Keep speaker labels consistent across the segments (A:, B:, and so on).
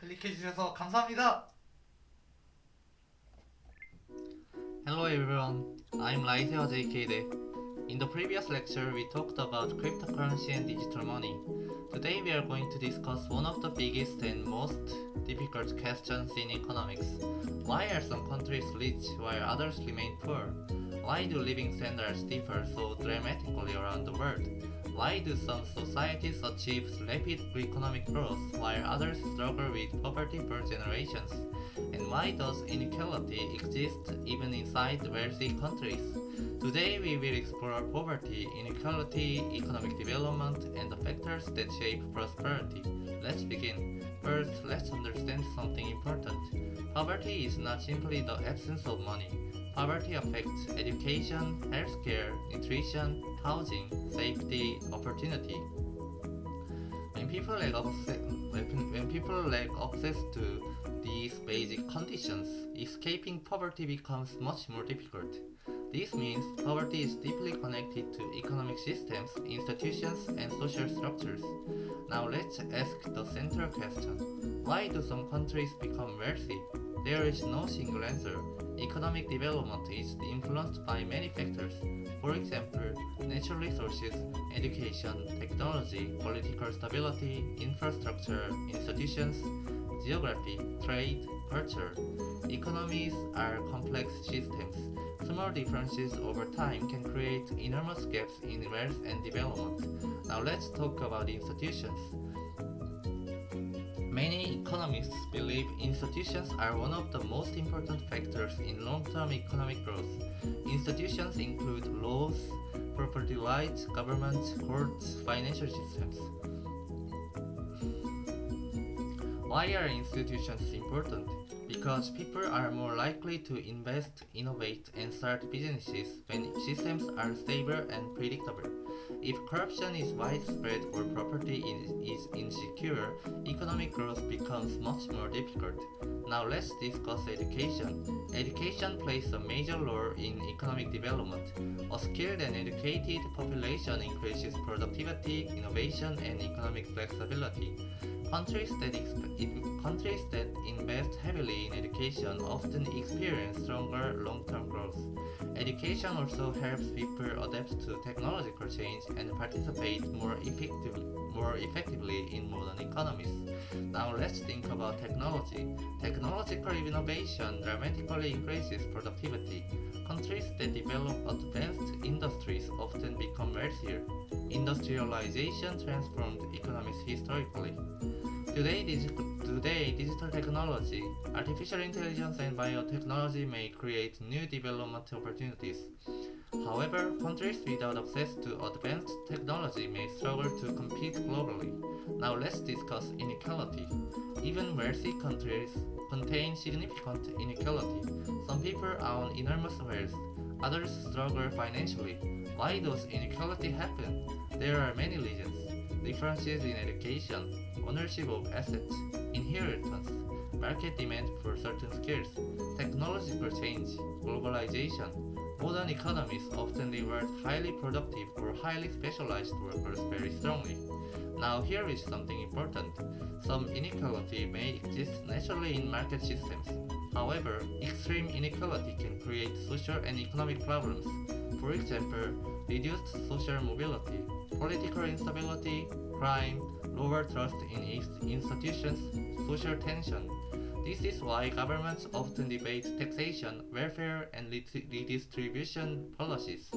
A: 클릭해주셔서 감사합니다.
B: Hello everyone, I'm Laiseo JK대. In the previous lecture, we talked about cryptocurrency and digital money. Today we are going to discuss one of the biggest and most difficult questions in economics. Why are some countries rich while others remain poor? Why do living standards differ so dramatically around the world? Why do some societies achieve rapid economic growth while others struggle with poverty for generations? And why does inequality exist even inside wealthy countries? Today we will explore poverty, inequality, economic development, and the factors that shape prosperity. Let's begin. First, let's understand something important. Poverty is not simply the absence of money. Poverty affects education, healthcare, nutrition, housing, safety, opportunity. When people lack access to these basic conditions, escaping poverty becomes much more difficult. This means poverty is deeply connected to economic systems, institutions, and social structures. Now let's ask the central question. Why do some countries become wealthy? There is no single answer. Economic development is influenced by many factors. For example, natural resources, education, technology, political stability, infrastructure, institutions, geography, trade, culture. Economies are complex systems. Small differences over time can create enormous gaps in wealth and development. Now let's talk about institutions. Many economists believe institutions are one of the most important factors in long-term economic growth. Institutions include laws, property rights, governments, courts, financial systems. Why are institutions important? Because people are more likely to invest, innovate, and start businesses when systems are stable and predictable. If corruption is widespread or property is insecure, economic growth becomes much more difficult. Now let's discuss education. Education plays a major role in economic development. A skilled and educated population increases productivity, innovation, and economic flexibility. Countries that invest heavily in education often experience stronger long-term growth. Education also helps people adapt to technological change and participate more effectively in modern economies. Now let's think about technology. Technological innovation dramatically increases productivity. Countries that develop advanced industries often become wealthier. Industrialization transformed economies historically. Today, digital technology, artificial intelligence, and biotechnology may create new development opportunities. However, countries without access to advanced technology may struggle to compete globally. Now let's discuss inequality. Even wealthy countries contain significant inequality. Some people own enormous wealth, others struggle financially. Why does inequality happen? There are many reasons. Differences in education, ownership of assets, inheritance, market demand for certain skills, technological change, globalization. Modern economies often reward highly productive or highly specialized workers very strongly. Now here is something important. Some inequality may exist naturally in market systems. However, extreme inequality can create social and economic problems. For example, reduced social mobility, political instability, crime, lower trust in institutions, social tension. This is why governments often debate taxation, welfare, and redistribution policies.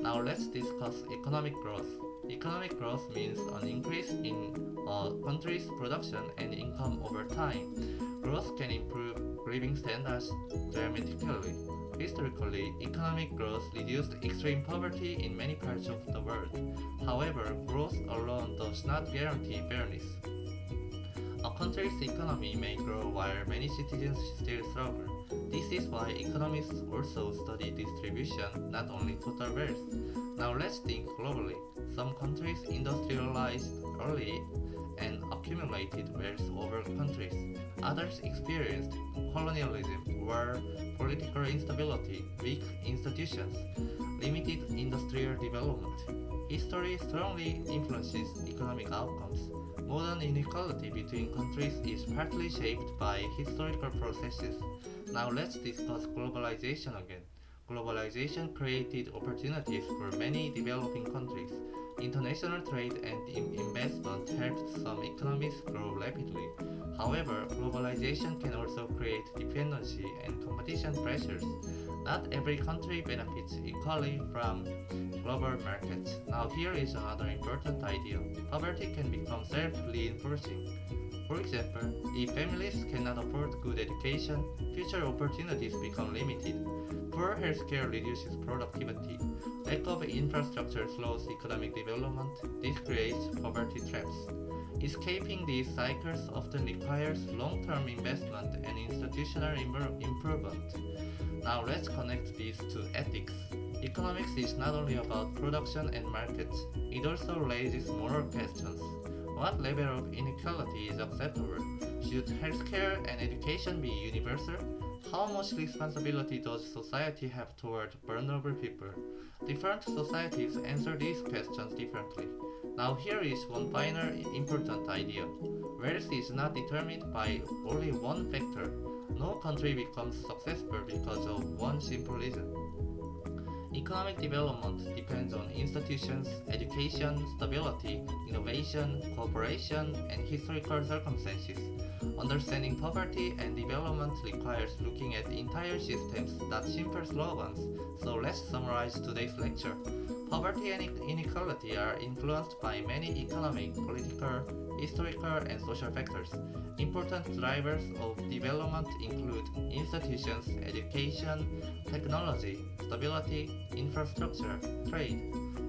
B: Now let's discuss economic growth. Economic growth means an increase in a country's production and income over time. Growth can improve living standards dramatically. Historically, economic growth reduced extreme poverty in many parts of the world. However, growth alone does not guarantee fairness. A country's economy may grow while many citizens still struggle. This is why economists also study distribution, not only total wealth. Now let's think globally. Some countries industrialized early and accumulated wealth over countries. Others experienced colonialism, war, political instability, weak institutions, limited industrial development. History strongly influences economic outcomes. Modern inequality between countries is partly shaped by historical processes. Now let's discuss globalization again. Globalization created opportunities for many developing countries. International trade and investment helped some economies grow rapidly. However, globalization can also create dependency and competition pressures. Not every country benefits equally from global markets. Now, here is another important idea. Poverty can become self reinforcing. For example, if families cannot afford good education, future opportunities become limited. Poor healthcare reduces productivity. Lack of infrastructure slows economic development. This creates poverty traps. Escaping these cycles often requires long term investment and institutional improvement. Now let's connect these to ethics. Economics is not only about production and markets, it also raises moral questions. What level of inequality is acceptable? Should healthcare and education be universal? How much responsibility does society have toward vulnerable people? Different societies answer these questions differently. Now here is one final important idea. Wealth is not determined by only one factor. No country becomes successful because of one simple reason. Economic development depends on institutions, education, stability, innovation, cooperation, and historical circumstances. Understanding poverty and development requires looking at entire systems, not simple slogans. So let's summarize today's lecture. Poverty and inequality are influenced by many economic, political, historical, and social factors. Important drivers of development include institutions, education, technology, stability, infrastructure, trade.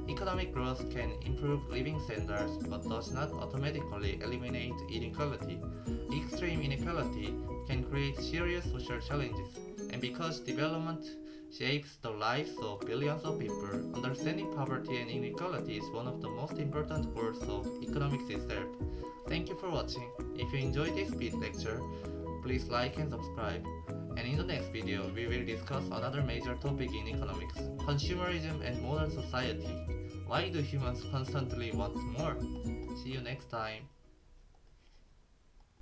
B: Economic growth can improve living standards but does not automatically eliminate inequality. Extreme inequality can create serious social challenges, and because development shapes the lives of billions of people, understanding poverty and inequality is one of the most important goals of economics itself. Thank you for watching. If you enjoyed this speed lecture, please like and subscribe. And in the next video, we will discuss another major topic in economics, consumerism and modern society. Why do humans constantly want more? See you next time.